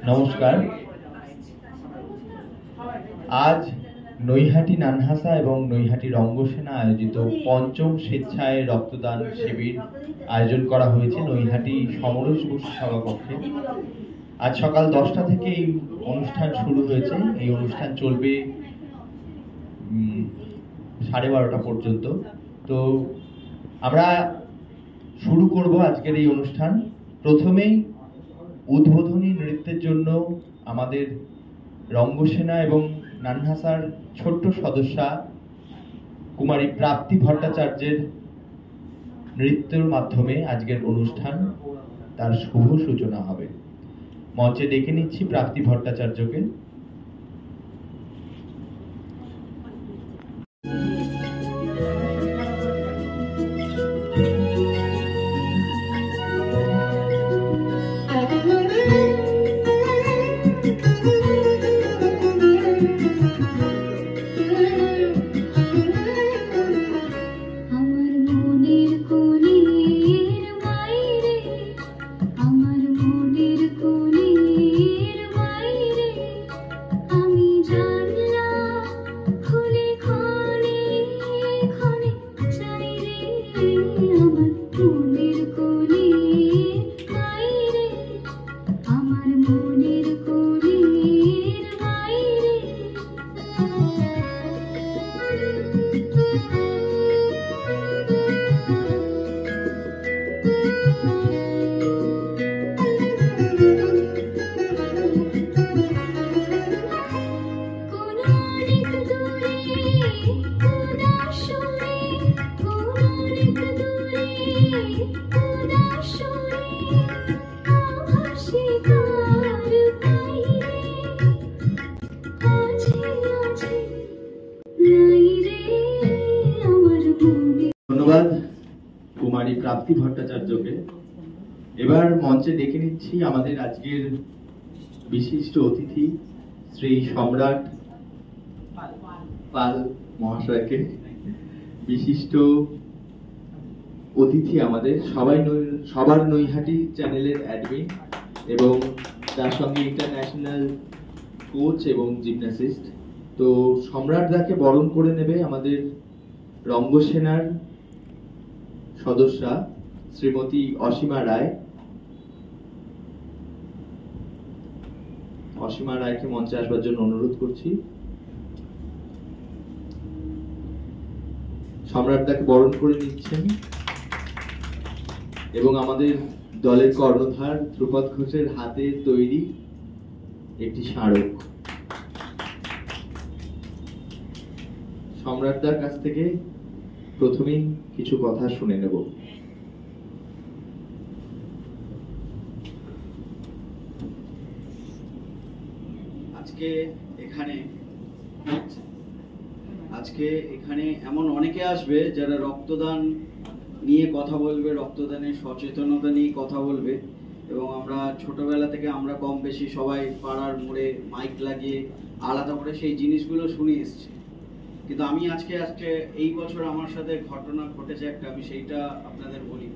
নমস্কার। আজ নৈহাটি নানহাসা এবং নৈহাটি রঙ্গসেনা আয়োজিত পঞ্চম স্বেচ্ছায় রক্তদান শিবির আয়োজন করা হয়েছে নৈহাটি সমরেশ বসু সভাকক্ষে। আজ সকাল 10টা থেকে এই অনুষ্ঠান শুরু হয়েছে। এই অনুষ্ঠান চলবে 12:30 পর্যন্ত। তো আমরা শুরু করব আজকের এই অনুষ্ঠান। প্রথমেই উদ্বোধনী নৃত্যের জন্য আমাদের রঙ্গসেনা এবং নানহাসার ছোট্ট সদস্যা কুমারী প্রাপ্তি ভট্টাচার্যের নৃত্যের মাধ্যমে আজকের অনুষ্ঠান তার শুভ সূচনা হবে। মঞ্চে ডেকে নিচ্ছি প্রাপ্তি ভট্টাচার্যকে। ধন্যবাদ কুমারী প্রাপ্তি ভট্টাচার্যকে। এবার মঞ্চে ডেকে নিচ্ছি আমাদের আজকের বিশিষ্ট অতিথি শ্রী সম্রাট পাল মহাশয়কে। বিশিষ্ট অতিথি আমাদের সবার নৈহাটি চ্যানেলের অ্যাডমিন এবং তার সঙ্গে ইন্টারন্যাশনাল কোচ এবং জিমন্যাসিস্ট। তো সম্রাট দাকে বরণ করে নেবে আমাদের রঙ্গসেনার সদস্যা শ্রীমতী অসীমা রায়। অসীমা রায়কে মঞ্চে আসবার জন্য অনুরোধ করছি। সম্রাট দাকে বরণ করে নিচ্ছেন এবং আমাদের দলের কর্ণধার ধ্রুপদ ঘোষের হাতে তৈরি একটি স্মারক সম্রাটদার কাছ থেকে প্রথমেই কিছু কথা শুনে নেব। আজকে এখানে এমন অনেকে আসবে যারা রক্তদান নিয়ে কথা বলবে, রক্তদানের সচেতনতা নিয়ে কথা বলবে। এবং আমরা ছোটবেলা থেকে আমরা কম বেশি সবাই পাড়ার মোড়ে মাইক লাগিয়ে আলাদা করে সেই জিনিসগুলো শুনে এসেছি। কিন্তু আমি আজকে এই বছর আমার সাথে ঘটনা ঘটেছে একটা, আমি সেইটা আপনাদের বলি।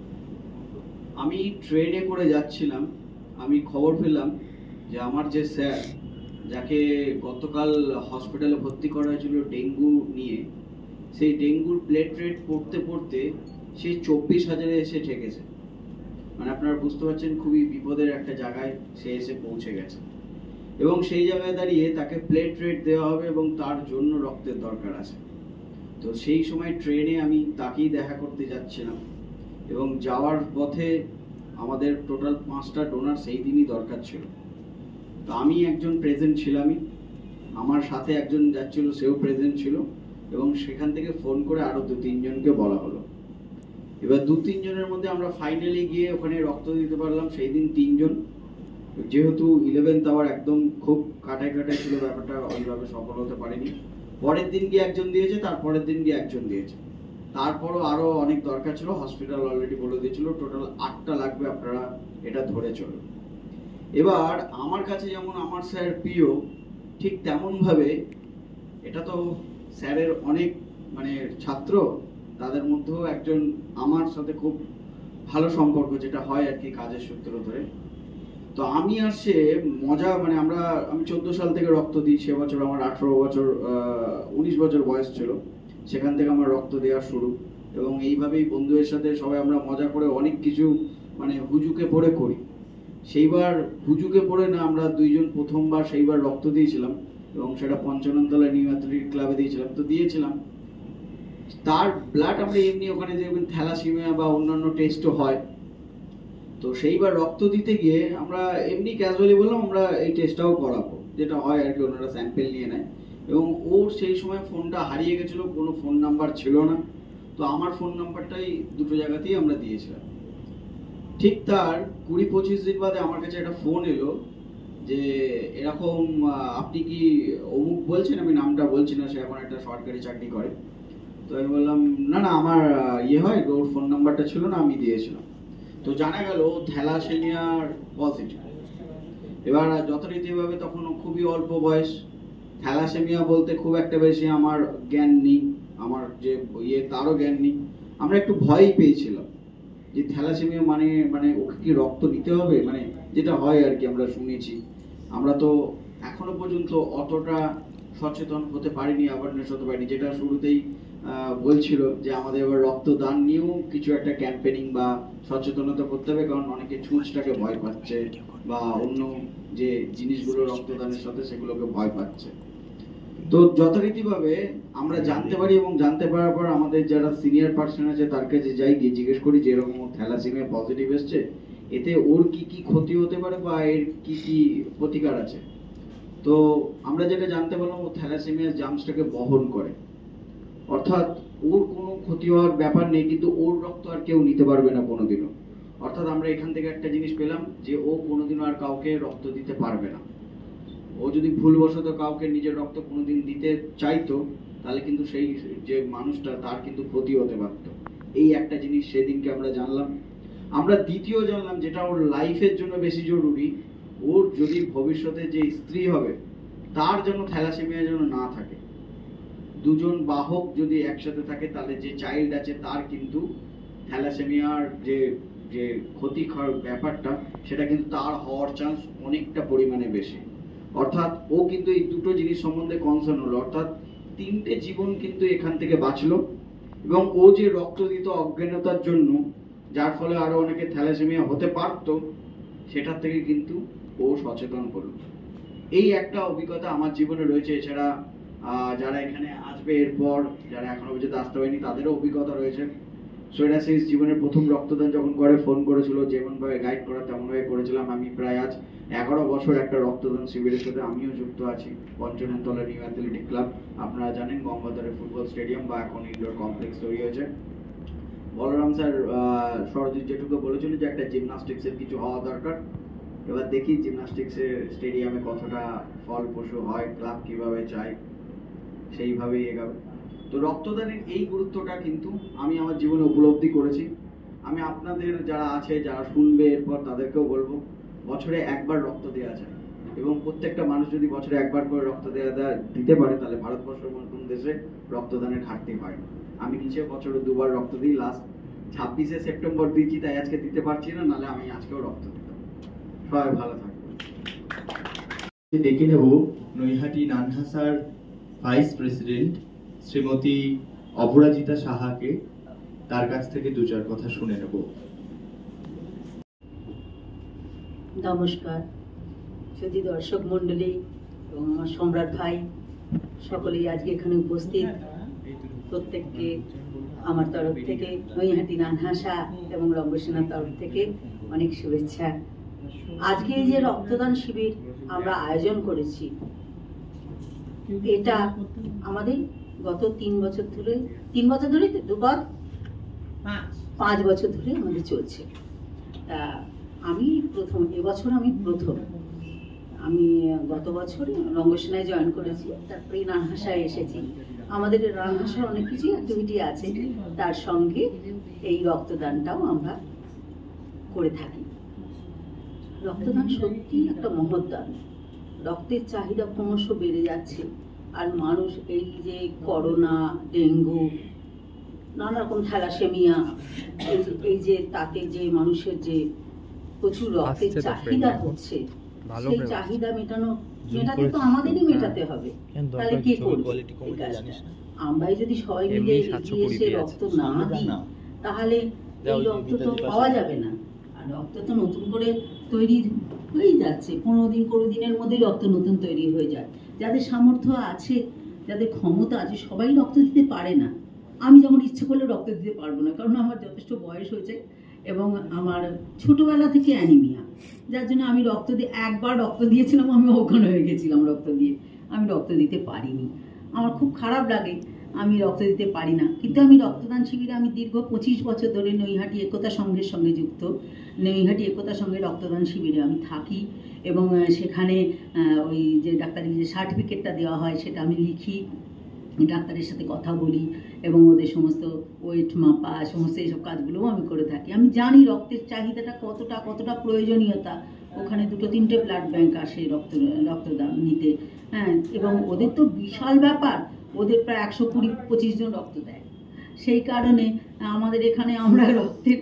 আমি ট্রেনে করে যাচ্ছিলাম, আমি খবর পেলাম যে আমার যে স্যার, যাকে গতকাল হসপিটালে ভর্তি করা হয়েছিল ডেঙ্গু নিয়ে, সেই ডেঙ্গুর প্লেটলেট পড়তে পড়তে সে 24,000-এ এসে ঠেকেছে। মানে আপনারা বুঝতে পারছেন খুবই বিপদের একটা জায়গায় সে এসে পৌঁছে গেছে। এবং সেই জায়গায় দাঁড়িয়ে তাকে প্লেটলেট দেওয়া হবে এবং তার জন্য রক্তের দরকার আছে। তো সেই সময় ট্রেনে আমি তাকেই দেখা করতে যাচ্ছিলাম এবং যাওয়ার পথে আমাদের টোটাল 5টা ডোনার সেই দিনই দরকার ছিল। তো আমি একজন প্রেজেন্ট ছিলামই, আমার সাথে একজন যাচ্ছিল সেও প্রেজেন্ট ছিল এবং সেখান থেকে ফোন করে আরো 2-3 জনকে বলা হলো। এবার 2-3 জনের মধ্যে আমরা ফাইনালি গিয়ে ওখানে রক্ত দিতে পারলাম সেই দিন 3 জন। যেহেতু 11th আওয়ার একদম খুব কাটায় ছিল, ব্যাপারটা ওইভাবে সফল হতে পারেনি। পরের দিন গিয়ে একজন দিয়েছে, তারপরের দিন গিয়ে একজন দিয়েছে। তারপরও আরো অনেক দরকার ছিল, হসপিটাল অলরেডি বলে দিয়েছিল টোটাল 8টা লাগবে, আপনারা এটা ধরে চলুন। এবার আমার কাছে যেমন আমার স্যার প্রিয়, ঠিক তেমন ভাবে এটা তো স্যারের অনেক ছাত্র, তাদের মধ্যেও একজন আমার সাথে খুব ভালো সম্পর্ক যেটা হয় আর কি কাজের সূত্র ধরে। তো আমি আর সে মজা মানে আমি 14 সাল থেকে রক্ত দিই, সে বছর আমার 19 বছর বয়স ছিল, সেখান থেকে আমার রক্ত দেওয়া শুরু। এবং এইভাবেই বন্ধুদের সাথে সবাই আমরা মজা করে অনেক কিছু মানে হুজুকে পড়ে করি। সেইবার হুজুকে পড়ে না আমরা দুইজন প্রথমবার সেইবার রক্ত দিয়েছিলাম, এবং সেটা পঞ্চাননতলা নিউ অ্যাথলেটিক ক্লাবে দিয়েছিলাম। তো দিয়েছিলাম তার ব্লাড আমরা এমনি ওখানে যে থ্যালাসেমিয়া বা অন্যান্য টেস্টও হয়, তো সেইবার রক্ত দিতে গিয়ে আমরা এমনি ক্যাজুয়ালি বললাম আমরা এই টেস্টটাও করাবো, যেটা হয় আর কি, ওনারা স্যাম্পেল নিয়ে নেয়। এবং ওর সেই সময় ফোনটা হারিয়ে গেছিল, কোনো ফোন নাম্বার ছিল না, তো আমার ফোন নাম্বারটাই দুটো জায়গাতেই আমরা দিয়েছিলাম। ঠিক তার 20-25 দিন বাদে আমার কাছে একটা ফোন এলো যে এরকম আপনি কি অমুক বলছেন, আমি নামটা বলছি না, সে এখন একটা সরকারি চাকরি করে। তো আমি বললাম না না আমার হয়, ওর ফোন নাম্বারটা ছিল না, আমি দিয়েছিলাম। তো জানা গেল থ্যালাসেমিয়ার পজিটিভ। এবার যথারীতিভাবে তখন খুবই অল্প বয়স, থ্যালাসেমিয়া বলতে খুব একটা বেশি আমার জ্ঞান নেই, আমার যে তারও জ্ঞান নেই। আমরা একটু ভয়ই পেয়েছিলাম যে থ্যালাসেমিয়া মানে মানে ওকে কি রক্ত দিতে হবে, মানে যেটা হয় আর কি আমরা শুনেছি। আমরা তো এখনো পর্যন্ত অতটা সচেতন হতে পারিনি, অ্যাওয়ারনেস হতে পারিনি, যেটা শুরুতেই বলছিল যে আমাদের এবার রক্তদান নিয়েও কিছু একটা ক্যাম্পেনিং বা সচেতনতা করতে হবে, কারণ অনেকে ছুঁচটাকে ভয় পাচ্ছে বা অন্য যে জিনিসগুলো রক্তদানের সাথে সেগুলোকে ভয় পাচ্ছে। তো যথারীতিভাবে আমরা জানতে পারি, এবং জানতে পারার পর আমাদের যারা সিনিয়র পার্সন আছে তার কাছে যাই, গিয়ে জিজ্ঞেস করি যে এরকম থ্যালাসেমিয়া পজিটিভ এসছে, এতে ওর কি কি ক্ষতি হতে পারে বা এর কি কি প্রতিকার আছে। তো আমরা যেটা জানতে পারলাম, ও থ্যালাসেমিয়া জার্মসটাকে বহন করে, অর্থাৎ ওর কোনো ক্ষতি হওয়ার ব্যাপার নেই, কিন্তু ওর রক্ত আর কেউ নিতে পারবে না কোনোদিনও। অর্থাৎ আমরা এখান থেকে একটা জিনিস পেলাম যে ও কোনোদিনও আর কাউকে রক্ত দিতে পারবে না। ও যদি ভুলবশত কাউকে নিজের রক্ত কোনোদিন দিতে চাইতো, তাহলে কিন্তু সেই যে মানুষটা তার কিন্তু ক্ষতি হতে পারতো। এই একটা জিনিস সেদিনকে আমরা জানলাম। আমরা দ্বিতীয় জানলাম, যেটা ওর লাইফের জন্য বেশি জরুরি, ওর যদি ভবিষ্যতে যে স্ত্রী হবে তার জন্য থ্যালাসেমিয়া যেন না থাকে। দুজন বাহক যদি একসাথে থাকে, তাহলে যে চাইল্ড আছে তার কিন্তু থ্যালাসেমিয়ার যে যে ক্ষতিকর ব্যাপারটা, সেটা কিন্তু তার হওয়ার চান্স অনেকটা পরিমাণে বেশি। অর্থাৎ ও কিন্তু এই দুটো জিনিস সম্বন্ধে কনসার্ন হলো, অর্থাৎ 3টে জীবন কিন্তু এখান থেকে বাঁচলো। এবং ও যে রক্ত দিত অজ্ঞানতার জন্য, যার ফলে আরো অনেকে থ্যালাসেমিয়া হতে পারতো, সেটার থেকে কিন্তু ও সচেতন হলো। এই একটা অভিজ্ঞতা আমার জীবনে রয়েছে। এছাড়া যারা এখানে আসবে এরপর, যারা এখনো পর্যন্ত আসতে পারেনি, তাদেরও অভিজ্ঞতা রয়েছে। সোয়েডাসিস জীবনের প্রথম রক্তদান যখন করে ফোন করেছিল, যেমন ভাবে গাইড করা তেমন ভাবে করেছিলাম। আমি প্রায় আজ 11 বছর একটা রক্তদান শিবিরের সাথে আমিও যুক্ত আছি। পঞ্চাননতলা নিউ অ্যাথলেটিক ক্লাব, আপনারা জানেন গঙ্গাধরের ফুটবল স্টেডিয়াম বা এখন ইনডোর কমপ্লেক্স তৈরি হয়েছে। বলরাম স্যার সরজিৎ যেটুকু বলেছিল যে একটা জিমনাস্টিক্সের কিছু হওয়া দরকার। এবার দেখি জিমনাস্টিক্সের স্টেডিয়ামে কতটা ফলপ্রসূ হয়, ক্লাব কিভাবে চায় সেইভাবেই এগাবে। তো রক্তদানের এই গুরুত্বটা কিন্তু আমি আমার জীবনে উপলব্ধি করেছি। আমি আপনাদের যারা আছে, যারা শুনবে এরপর, তাদেরকেও বলবো বছরে একবার রক্ত দেওয়া যায়, এবং প্রত্যেকটা মানুষ যদি বছরে একবার করে রক্ত দিতে পারে, তাহলে ভারতবর্ষের মতন দেশে রক্তদানের ঘাটতি হয় না। আমি নিজে বছরে 2বার রক্ত দিই, লাস্ট 26শে সেপ্টেম্বর দিয়েছি, তাই আজকে দিতে পারছি না, নাহলে আমি আজকেও রক্ত দিতাম। সবাই ভালো থাকবেন। ডেকে নেব নৈহাটি নানহাসার ভাইস প্রেসিডেন্ট শ্রীমতী অপরাজিতা সাহাকে, তার কাছ থেকে 2-4 কথা শুনে নেব। নমস্কার যদি দর্শক মন্ডলী এবং আমার সম্রাট ভাই সকলেই আজকে এখানে উপস্থিত, প্রত্যেককে আমার তরফ থেকে, নৈহাটি নানহাসা এবং রঙ্গসেনার তরফ থেকে অনেক শুভেচ্ছা। আজকে এই যে রক্তদান শিবির আমরা আয়োজন করেছি, এটা আমাদের গত 3 বছর ধরে, 3 বছর ধরে 5 বছর ধরে আমাদের চলছে। তা আমি প্রথম, এবছর আমি প্রথম। আমি গত বছর রঙ্গসেনায় জয়েন করেছি, তারপরে নানহাসায় এসেছি। আমাদের নানহাসার অনেক কিছু অ্যাক্টিভিটি আছে, তার সঙ্গে এই রক্তদানটাও আমরা করে থাকি। রক্তদান সত্যি একটা মহৎ দান। রক্তের চাহিদা ক্রমশ বেড়ে যাচ্ছে, আর মানুষ এই যে করোনা, ডেঙ্গু, নানা রকম থ্যালাসেমিয়া, এই যে তাতে যে মানুষের যে প্রচুর রক্তের চাহিদা হচ্ছে, সেই চাহিদা মেটাতে তো আমাদেরই মেটাতে হবে। তাহলে কে করবে এই কাজটা? আমরাই যদি সবাই মিলে এগিয়ে এসে রক্ত না দিই তাহলে এই রক্ত তো পাওয়া যাবে না। আর রক্ত তো নতুন করে তৈরি হয়েই যাচ্ছে, 15 দিন 20 দিনের মধ্যেই রক্ত নতুন তৈরি হয়ে যায়। যাদের সামর্থ্য আছে, যাদের ক্ষমতা আছে, সবাই রক্ত দিতে পারে না। আমি যেমন ইচ্ছে করলে রক্ত দিতে পারবো না, কারণ আমার যথেষ্ট বয়স হয়েছে এবং আমার ছোটবেলা থেকে অ্যানিমিয়া, যার জন্য আমি একবার রক্ত দিয়েছিলাম, আমি অজ্ঞান হয়ে গেছিলাম রক্ত দিয়ে, আমি রক্ত দিতে পারিনি। আমার খুব খারাপ লাগে, আমি রক্ত দিতে পারি না। কিন্তু আমি রক্তদান শিবিরে আমি দীর্ঘ 25 বছর ধরে নৈহাটি একতা সংঘের সঙ্গে যুক্ত। নৈহাটি একতা সংঘে রক্তদান শিবিরে আমি থাকি এবং সেখানে ওই যে ডাক্তারি যে সার্টিফিকেটটা দেওয়া হয় সেটা আমি লিখি, ডাক্তারের সাথে কথা বলি এবং ওদের সমস্ত ওয়েট মাপা সমস্ত এইসব কাজগুলোও আমি করে থাকি। আমি জানি রক্তের চাহিদাটা কতটা প্রয়োজনীয়তা। ওখানে 2-3টে ব্লাড ব্যাংক আসে রক্তদান নিতে, হ্যাঁ, এবং ওদের তো বিশাল ব্যাপার, ওদের প্রায় 120-25 জন রক্ত দেয়। সেই কারণে আমাদের এখানে আমরা রক্তের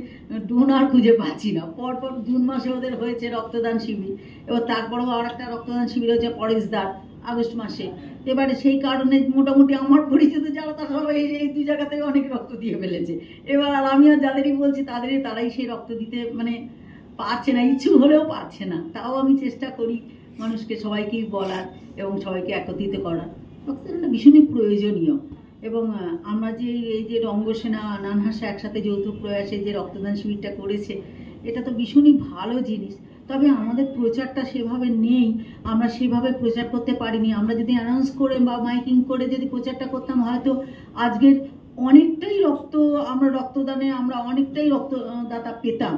ডোনার খুঁজে পাচ্ছি না। পরপর জুন মাসে ওদের হয়েছে রক্তদান শিবির, এবার তারপরেও আর একটা রক্তদান শিবির হয়েছে পরেশদার আগস্ট মাসে। এবারে সেই কারণে মোটামুটি আমার পরিচিত যারা তারা সবাই এই 2 জায়গাতে অনেক রক্ত দিয়ে ফেলেছে। এবার আর আমি আর যাদেরই বলছি তারাই সেই রক্ত দিতে পারছে না, ইচ্ছুক হলেও পারছে না। তাও আমি চেষ্টা করি মানুষকে সবাইকেই বলার এবং সবাইকে একত্রিত করার। রক্তদানটা ভীষণই প্রয়োজনীয় এবং আমরা যে এই যে রঙ্গসেনা নানহাসা একসাথে যৌথ প্রয়াসে যে রক্তদান শিবিরটা করেছে, এটা তো ভীষণই ভালো জিনিস। তবে আমাদের প্রচারটা সেভাবে নেই, আমরা সেভাবে প্রচার করতে পারিনি। আমরা যদি অ্যানাউন্স করে বা মাইকিং করে যদি প্রচারটা করতাম, হয়তো আজকের অনেকটাই রক্তদানে আমরা অনেকটাই রক্তদাতা পেতাম,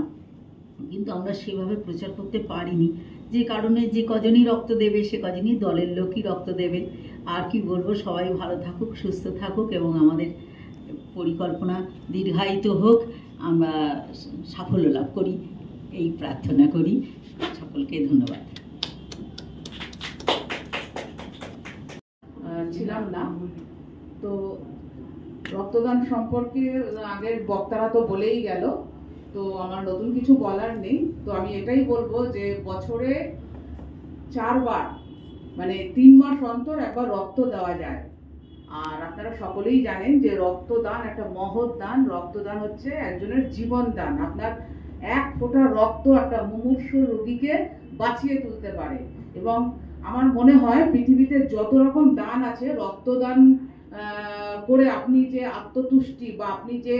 কিন্তু আমরা সেভাবে প্রচার করতে পারিনি। যে কারণে যে কজনই রক্ত দেবে সে কজনই দলের লোকই রক্ত দেবে। আর কি বলবো, সবাই ভালো থাকুক, সুস্থ থাকুক এবং আমাদের পরিকল্পনা দীর্ঘায়িত হোক, আমরা সাফল্য লাভ করি, এই প্রার্থনা করি। সকলকে ধন্যবাদ। ছিলাম না তো রক্তদান সম্পর্কে আগের বক্তারা তো বলেই গেল, তো আমার নতুন কিছু বলার নেই। তো আমি এটাই বলবো যে বছরে 4 বার 3 মাস অন্তর একবার রক্ত দেওয়া যায়। আর আপনারা সকলেই জানেন যে রক্তদান একটা মহৎ দান। রক্তদান হচ্ছে একজনের জীবন দান। আপনার 1 ফোঁটা রক্ত একটা মুমূর্ষু রোগীকে বাঁচিয়ে তুলতে পারে। এবং আমার মনে হয় পৃথিবীতে যত রকম দান আছে, রক্তদান করে আপনি যে আত্মতুষ্টি বা আপনি যে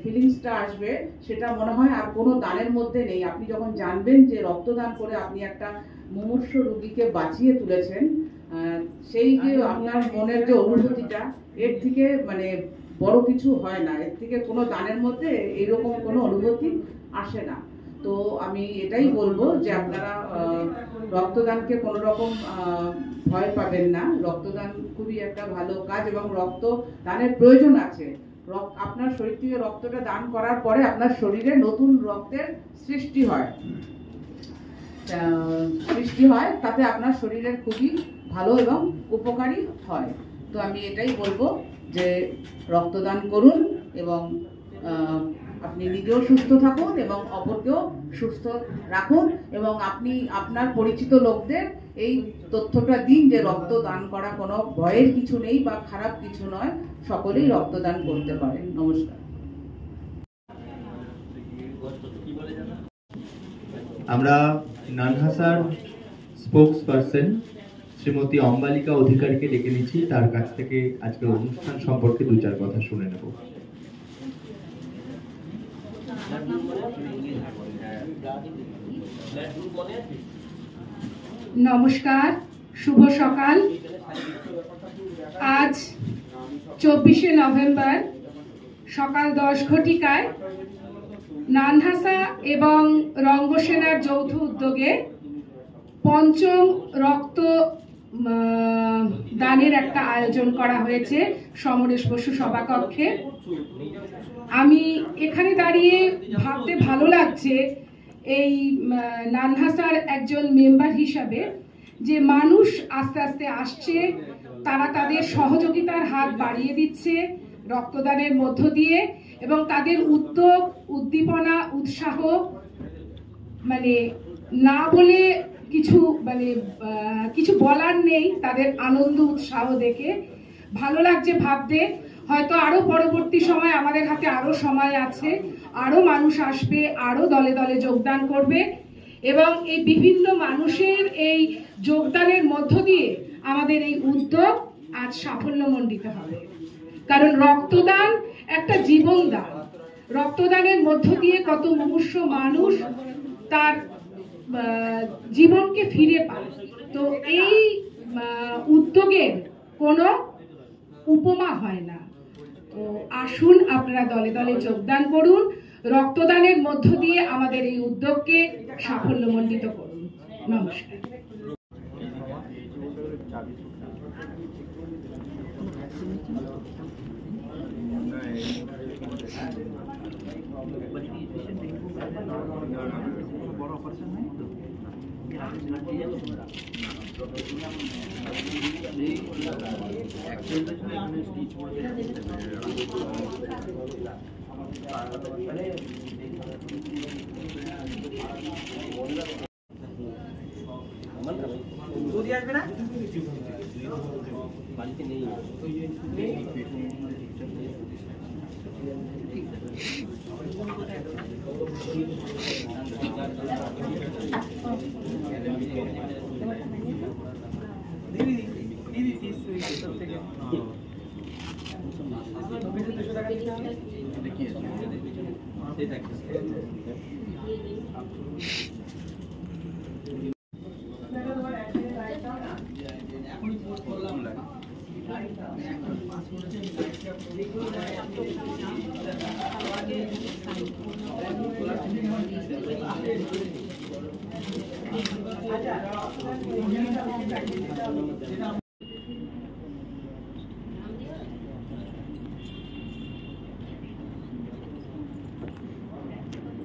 ফিলিংসটা আসবে, সেটা মনে হয় আর কোনো দানের মধ্যে নেই। আপনি যখন জানবেন যে রক্তদান করে আপনি একটা মুমূর্ষু রোগীকে বাঁচিয়ে তুলেছেন, সেই যে আপনার মনের যে অনুভূতিটা, এর থেকে বড় কিছু হয় না। এর থেকে কোনো দানের মধ্যে এইরকম কোনো অনুভূতি আসে না। তো আমি এটাই বলবো যে আপনারা রক্তদানকে কোনো রকম ভয় পাবেন না। রক্তদান খুবই একটা ভালো কাজ এবং রক্তদানের প্রয়োজন আছে। আপনার শরীর থেকে রক্তটা দান করার পরে আপনার শরীরে নতুন রক্তের সৃষ্টি হয়, তাতে আপনার শরীরের খুবই ভালো এবং উপকারী হয়। তো আমি এটাই বলবো যে রক্তদান করুন এবং আপনি নিজেও সুস্থ থাকুন এবং অপরকেও সুস্থ রাখুন এবং আপনি আপনার পরিচিত লোকদের এই তথ্যটা দিন যে রক্তদান করা কোনো ভয়ের কিছু নেই বা খারাপ কিছু নয়, সকলেই রক্তদান করতে পারে। নমস্কার। আমরা নানহাসার স্পোকস পারসন শ্রীমতী অম্বালিকা অধিকারীকে ডেকে নিচ্ছি, তার কাছ থেকে আজকের অনুষ্ঠান সম্পর্কে 2-4 কথা শুনে নেব। নমস্কার, শুভ সকাল। আজ 24শে নভেম্বর সকাল 10 ঘটিকায় নানহাসা এবং রঙ্গসেনার যৌথ উদ্যোগে 5ম রক্ত দানের একটা আয়োজন করা হয়েছে সমরেশ বসু সভাকক্ষে। আমি এখানে দাঁড়িয়ে ভাবতে ভালো লাগছে এই নানহাসার একজন মেম্বার হিসাবে যে মানুষ আস্তে আস্তে আসছে, তারা তাদের সহযোগিতার হাত বাড়িয়ে দিচ্ছে রক্তদানের মধ্য দিয়ে এবং তাদের উদ্যোগ, উদ্দীপনা, উৎসাহ মানে না বলে কিছু কিছু বলার নেই। তাদের আনন্দ উৎসাহ দেখে ভালো লাগছে ভাবতে, হয়তো আরো পরবর্তী সময় আমাদের হাতে আরো সময় আছে, আরো মানুষ আসবে, আরো দলে দলে যোগদান করবে এবং এই বিভিন্ন মানুষের এই যোগদানের মধ্য দিয়ে আমাদের এই উদ্যোগ আজ সাফল্যমণ্ডিত হবে। কারণ রক্তদান একটা জীবনদান। রক্তদানের মধ্য দিয়ে কত মুমূর্ষ মানুষ তার জীবনকে ফিরে পায়। তো এই উদ্যোগের কোনো উপমা হয় না। তো আসুন আপনারা দলে দলে যোগদান করুন, রক্তদানের মধ্য দিয়ে আমাদের এই উদ্যোগকে সাফল্যমণ্ডিত করুন। নমস্কার।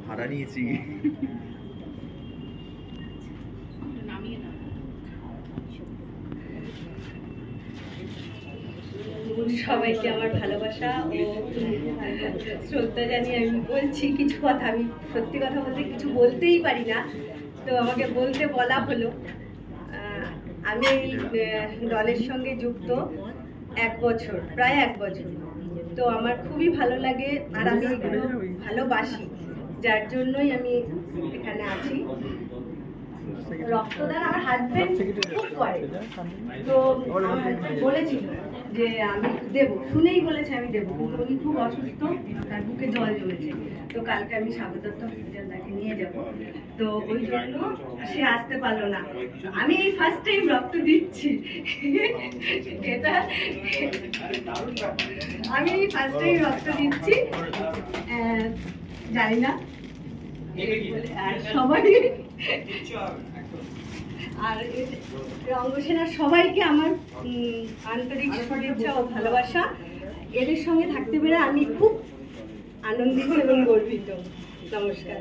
ভাড়া নিয়েছি। সবাইকে আমার ভালোবাসা ও শ্রদ্ধা জানিয়ে আমি বলছি কিছু কথা। আমি সত্যি কথা বলতে কিছু বলতেই পারি না, তো আমাকে বলতে বলা হলো। আমি এই দলের সঙ্গে যুক্ত 1 বছর, প্রায় 1 বছর। তো আমার খুবই ভালো লাগে আর আমি এগুলো ভালোবাসি, যার জন্যই আমি এখানে আছি। রক্তদান আমার হাজবেন্ড খুব করে, তো আমার হাজবেন্ড বলেছিল যে আমি দেবো, শুনেই বলেছে আমি দেবো, কিন্তু উনি খুব অসুস্থ, তার বুকে জল জমেছে। তো কালকে আমি স্বাগতত্ব হসপিটাল তাকে নিয়ে যাব, তো ওই জন্য সে আসতে পারলো না। আমি এই ফার্স্ট টাইম রক্ত দিচ্ছি, এটা আমি এই ফার্স্ট টাইম রক্ত দিচ্ছি, জানি না। আর সবাই আর রঙ্গসেনার সবাইকে আমার আন্তরিক শুভেচ্ছা ও ভালোবাসা। এদের সঙ্গে থাকতে পেরে আমি খুব আনন্দিত এবং গর্বিত। নমস্কার।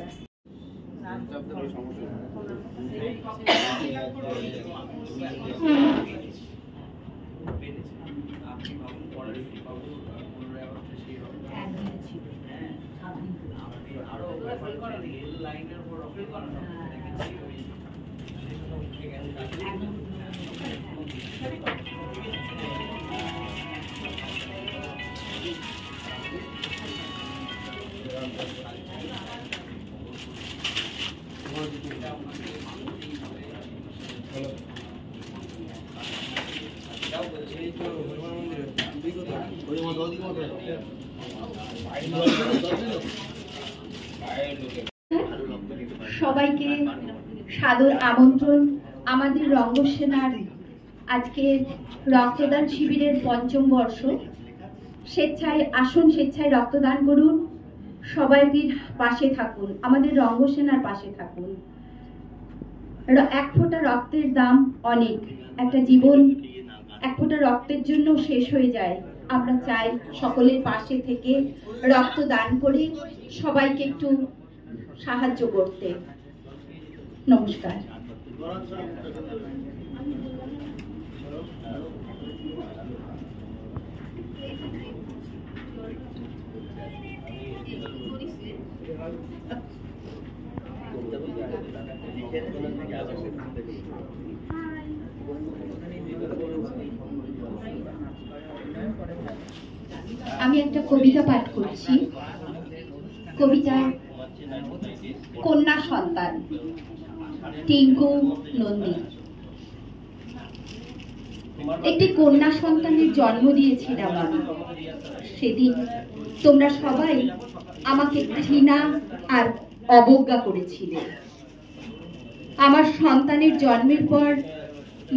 সবাইকে সাদর আমন্ত্রণ আমাদের রঙ্গসেনার আজকে রক্তদান শিবিরের ৫ম বর্ষ। স্বেচ্ছায় আসুন, স্বেচ্ছায় রক্তদান করুন, সবাইকে পাশে থাকুন, আমাদের রঙ্গসেনার পাশে থাকুন। 1 ফোঁটা রক্তের দাম অনেক, একটা জীবন 1 ফোঁটা রক্তের জন্য শেষ হয়ে যায়। আমরা চাই সকলের পাশে থেকে রক্তদান করে সবাইকে একটু সাহায্য করতে। নমস্কার। আমি একটা কবিতা পাঠ করছি। কবিতা কন্যা সন্তান, টিঙ্কু নন্দী। একটি কন্যা সন্তানের জন্ম দিয়েছিলাম আমি। সেদিন তোমরা সবাই আমাকে ঘৃণা আর অবজ্ঞা করেছিলে। আমার সন্তানের জন্মের পর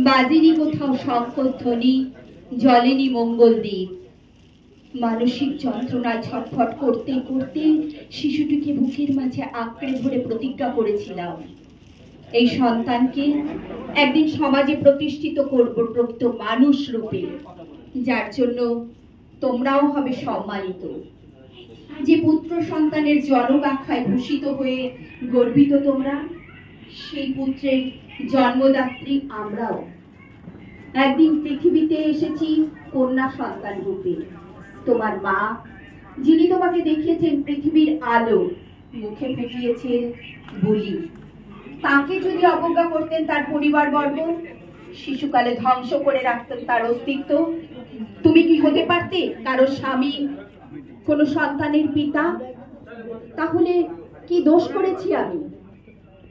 বাজেনি কোথাও শঙ্খধ্বনি, জ্বলেনি মঙ্গলদ্বীপ। মানসিক যন্ত্রণায় ছটফট করতে করতে শিশুটিকে বুকের মাঝে আঁকড়ে ধরে প্রতিজ্ঞা করেছিলাম, এই সন্তানকে একদিন সমাজে প্রতিষ্ঠিত করব প্রকৃত মানুষ রূপে, যার জন্য তোমরাও হবে সম্মানিত। যে পুত্র সন্তানের জনক আখ্যায় ভূষিত হয়ে গর্বিত তোমরা, সেই পুত্রের জন্মদাত্রী আমরাও। একদিন পৃথিবীতে এসেছি কন্যা সন্তান রূপে। তোমার মা, যিনি তোমাকে দেখিয়েছেন পৃথিবীর আলো, মুখে ফুটিয়েছেন বলি, তাকে যদি অবজ্ঞা করতেন তার পরিবারবর্গ, শিশুকালে ধ্বংস করে রাখতেন তার অস্তিত্ব, তুমি কি হতে পারতে কারো স্বামী, কোন সন্তানের পিতা? তাহলে কি দোষ করেছি আমি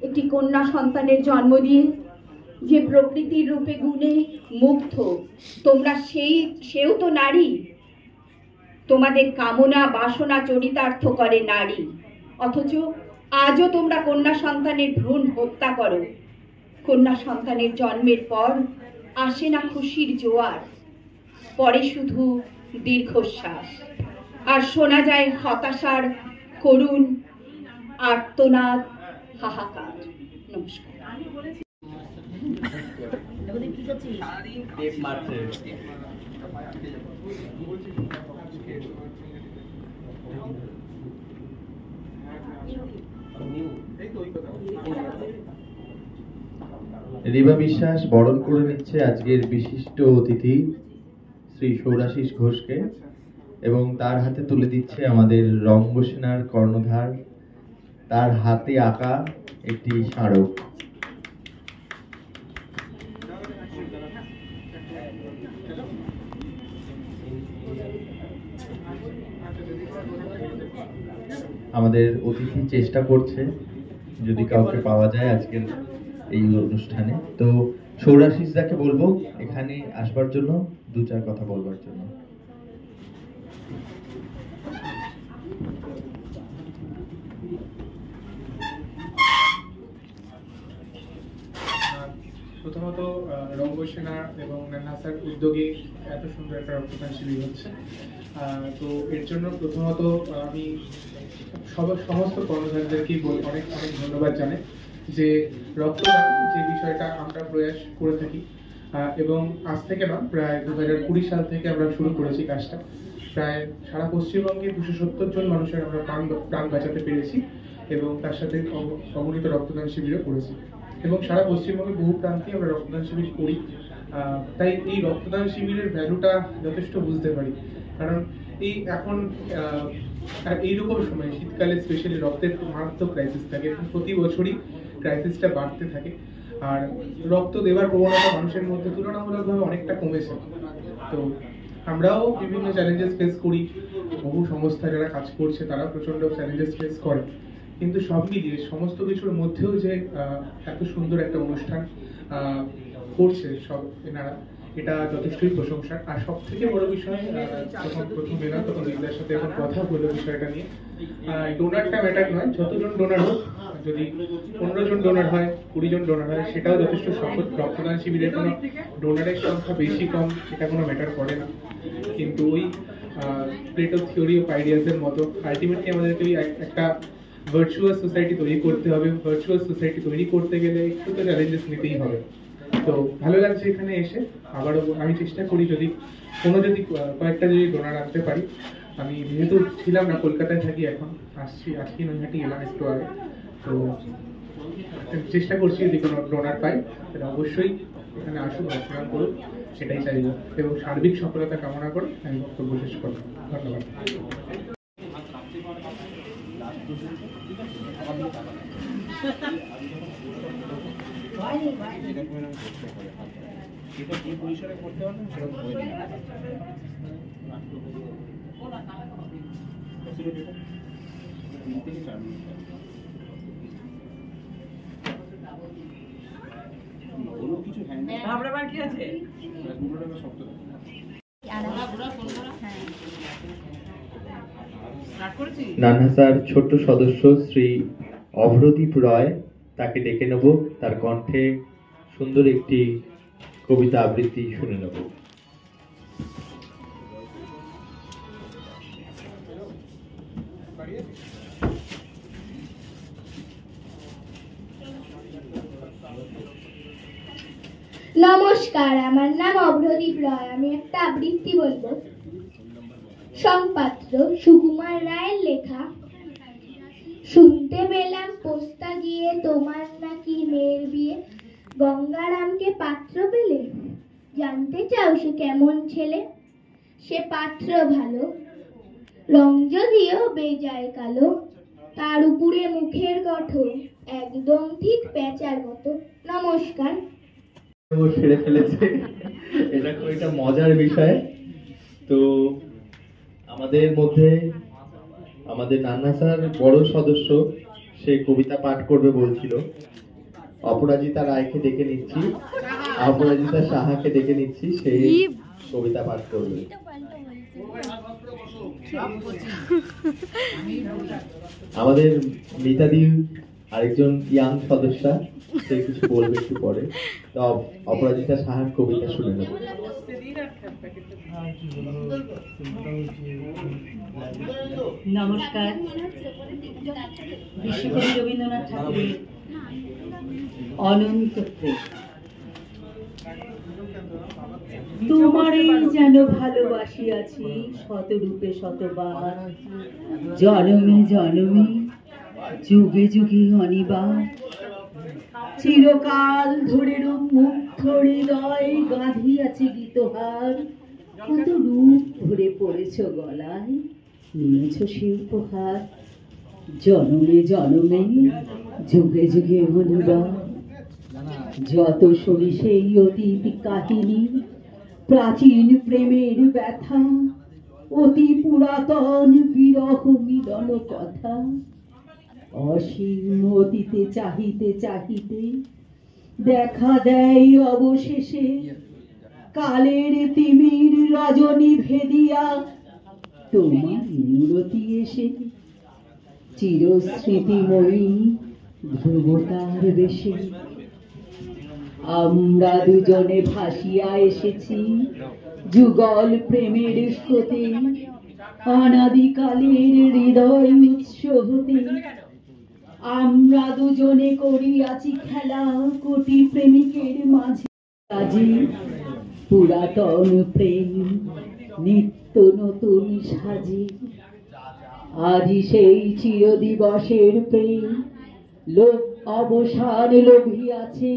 একটি কন্যা সন্তানের জন্ম দিয়ে? যে প্রকৃতির রূপে গুণে মুগ্ধ তোমরা, সেও তো নারী। তোমাদের কামনা বাসনা চরিতার্থ করে নারী, অথচ আজও তোমরা কন্যা সন্তানের ভ্রূণ হত্যা করো। কন্যা সন্তানের জন্মের পর আসে না খুশির জোয়ার, পরে শুধু দীর্ঘশ্বাস, আর শোনা যায় হতাশার করুণ আর্তনাদ, হাহাকার। নমস্কার। রিবা বিশ্বাস বরণ করে নিচ্ছে আজকের বিশিষ্ট অতিথি শ্রী সৌরাশিস ঘোষকে, এবং তার হাতে তুলে দিচ্ছে আমাদের রঙ্গসেনার কর্ণধার, তার হাতে আঁকা একটি স্মারক। আমাদের অতিথি চেষ্টা করছে যদি কাউকে পাওয়া যায় আজকের এই অনুষ্ঠানে, তো সৌরাশিস দাকে বলবো এখানে আসবার জন্য, দু চার কথা বলবার জন্য। প্রথমত রঙ্গসেনা এবং নানহাসার উদ্যোগে এত সুন্দর একটা রক্তদান শিবির হচ্ছে, তো এর জন্য প্রথমত আমি সমস্ত কর্মচারীদেরকেই অনেক অনেক ধন্যবাদ জানাই যে রক্তদান যে বিষয়টা আমরা প্রয়াস করে থাকি, এবং আজ থেকে না, প্রায় 2020 সাল থেকে আমরা শুরু করেছি কাজটা। প্রায় সারা পশ্চিমবঙ্গে 270 জন মানুষের আমরা প্রাণ বাঁচাতে পেরেছি, এবং তার সাথে অগণিত রক্তদান শিবিরও করেছি, এবং সারা পশ্চিমবঙ্গে বহু প্রান্তে আমরা রক্তদান শিবির করি। তাই এই রক্তদান শিবিরের ভ্যালুটা যথেষ্ট বুঝতে পারি, কারণ এই এখন এইরকম সময় শীতকালে স্পেশালি রক্তের মারাত্মক ক্রাইসিস থাকে, প্রতি বছরই ক্রাইসিসটা বাড়তে থাকে, আর রক্ত দেওয়ার প্রবণতা মানুষের মধ্যে তুলনামূলকভাবে অনেকটা কমেছে। তো আমরাও বিভিন্ন চ্যালেঞ্জেস ফেস করি, বহু সংস্থা যারা কাজ করছে তারা প্রচন্ড চ্যালেঞ্জেস ফেস করে, কিন্তু সব মিলিয়ে সমস্ত কিছুর মধ্যেও যে এত সুন্দর একটা অনুষ্ঠান করছে সব এনারা, এটা যথেষ্টই প্রশংসার। আর সব থেকে বড় বিষয়, যখন প্রথম এলাম তখন দিদার সাথে এখন কথা বললো বিষয়টা নিয়ে, ডোনারটা ম্যাটার নয়, যতজন ডোনার হোক, যদি 15 জন ডোনার হয়, 20 জন ডোনার হয়, সেটাও যথেষ্ট সফল। রক্তদান শিবিরের কোনো ডোনারের সংখ্যা বেশি কম এটা কোনো ম্যাটার করে না, কিন্তু ওই প্লেটো থিওরি অফ আইডিয়াসের মতো আলটিমেটলি আমাদেরকে ওই একটা ভার্চুয়াস সোসাইটি তৈরি করতে হবে। ভার্চুয়াস সোসাইটি তৈরি করতে গেলে একটু তো চ্যালেঞ্জেস নিতেই হবে। তো ভালো লাগছে এখানে এসে। আবারও আমি চেষ্টা করি যদি কয়েকটা যদি ডোনার আনতে পারি। আমি যেহেতু ছিলাম না, কলকাতায় থাকি, এখন আজকে নৈহাটি এলাম একটু আগে, তো চেষ্টা করছি যদি কোনো ডোনার পাই তাহলে অবশ্যই এখানে আসুন, রক্তদান করুন, সেটাই চাইব, এবং সার্বিক সফলতা কামনা করে আমি বক্তব্য শেষ করব। ধন্যবাদ। নানহাসার ছোট্ট সদস্য শ্রী অভ্রদীপ রয়, তাকে ডেকে নেব, তার কণ্ঠে সুন্দর একটি কবিতা আবৃত্তি শুনে নেব। নমস্কার, আমার নাম অভ্রদীপ রয়। আমি একটা আবৃত্তি বলবো। সংপাত্র সুকুমার রায়ের লেখা। শুনতে পেলাম পোস্তা গিয়ে তোমার নাকি মেয়ের বিয়ে, গঙ্গারামকে পাত্র পেলে? জানতে চাও সে কেমন ছেলে? সে পাত্র ভালো, রং যদিও বেজায় কালো, তার উপরে মুখের গঠন একদম ঠিক পেঁচার মতো। নমস্কার। সেরে ফেলেছে, এটা খুব একটা মজার বিষয়। তো আমাদের মধ্যে আমাদের নানহাসার বড় সদস্য, সে কবিতা পাঠ করবে বলছিল। অপরাজিতা রায়কে ডেকে নিচ্ছি, অপরাজিতা সাহাকে ডেকে নিচ্ছি, সে কবিতা পাঠ করবে। আমাদের মিতাদি আরেকজন ইয়াং সদস্য, সে কিছু বলবে একটু পরে। তো অপরাজিতা সাহার কবিতা শুনে নেব। নমস্কার। বিশ্বকবি রবীন্দ্রনাথ ঠাকুরের অনন্ত প্রেম। তোমারই যেন ভালোবাসিয়াছি শতরূপে শতবার, জনমে জনমে যুগে যুগে অনিবার। চিরকাল ধরে মুগ্ধ হৃদয় গাঁধিয়াছে গীতহার, কত রূপ ধরে পড়েছ গলায়, নিয়েছ সে উপহার। জনমে জনমে যুগে যুগে অনিবার। যত শুনি সেই অতীত কাহিনী, প্রাচীন প্রেমের ব্যথা, অতি পুরাতন বিরহ মিলন কথা। অসীম অতীতে চাহিতে চাহিতে দেখা দেয় অবশেষে কালের তিমির রজনী ভেদিয়া তোমার মূরতি এসে। চিরস্মৃতিময়ী ধ্রুবতার বেশে আমরা দুজনে ভাসিয়া এসেছি যুগল প্রেমের স্রোতে, অনাদিকালের হৃদয় উৎস হতে। আমরা দুজনে করিয়াছি খেলা কোটি প্রেমিকের মাঝে। আজি পুরাতন প্রেম নিত্য নতুন সাজে। আজি সেই চিরদিবসের প্রেম লোক অবসান লোভিয়াছে,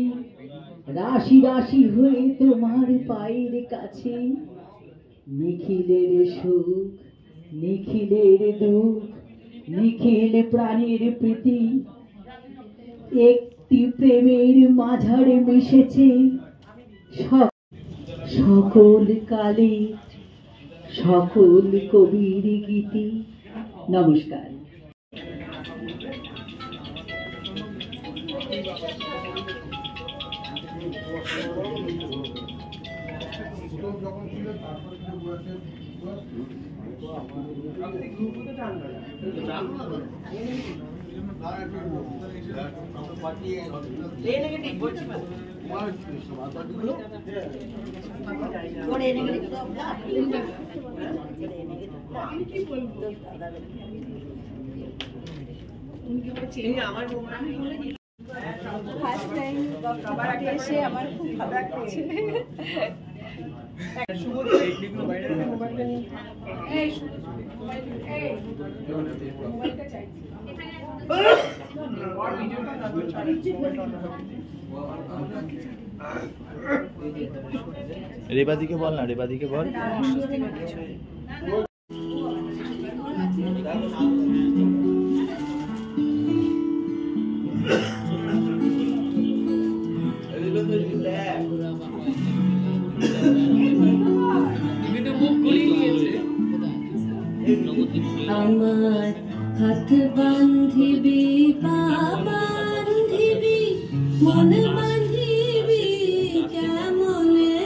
রাশি রাশি হয়ে তোমার পায়ের কাছে। নিখিলের সুখ নিখিলের দুঃখ, নিখিল প্রাণীর প্রীতি, একটি প্রেমের মাঝারে মিশেছে সকল কালে সকল কবির গীতি। নমস্কার। ফার্স্ট টাইম বক্তব্যে এসে আমার খুব ভালো লাগছে। রেবাদিকে বল না, রেবাদিকে বল। আমার হাত বান্ধিবি, পা বান্ধিবি, মন বান্ধিবি কেমনে,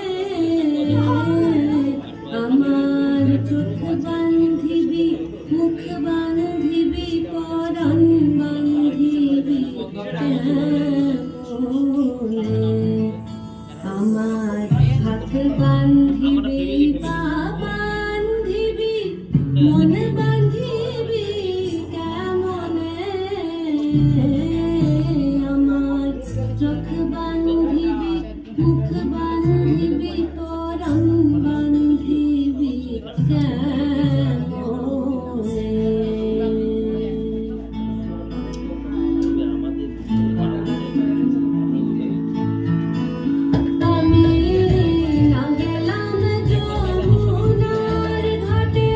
আমার চোখ বান্ধিবি, মুখ বান্ধিবি, পরাণ বান্ধিবি কেমনে, আমার হাত বান্ধিবি, পা বান্ধিবি, মন বান্ধিবি কেমনে, আমার চোখ বান্ধিবি, মুখ বান্ধিবি, পরাণ বান্ধিবি কেমনে। আমি না গেলাম যমুনার ঘাটে,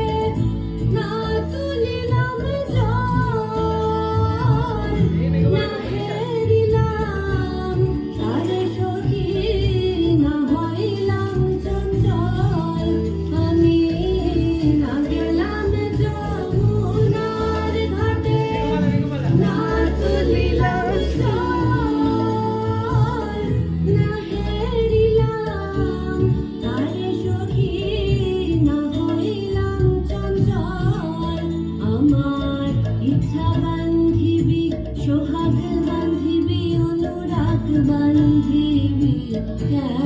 না তুলিলাম জল, না হেরিলাম তার সখী, না হইলাম চঞ্চল। আমি না গেলাম যমুনার ঘাটে, না তুলিলাম জল, না হেরিলাম তার সখী, না হইলাম চঞ্চল। আমার ইচ্ছা বান্ধিবি, সোহাগ বান্ধিবি, অনুরাগ বান্ধিবি কেমনে,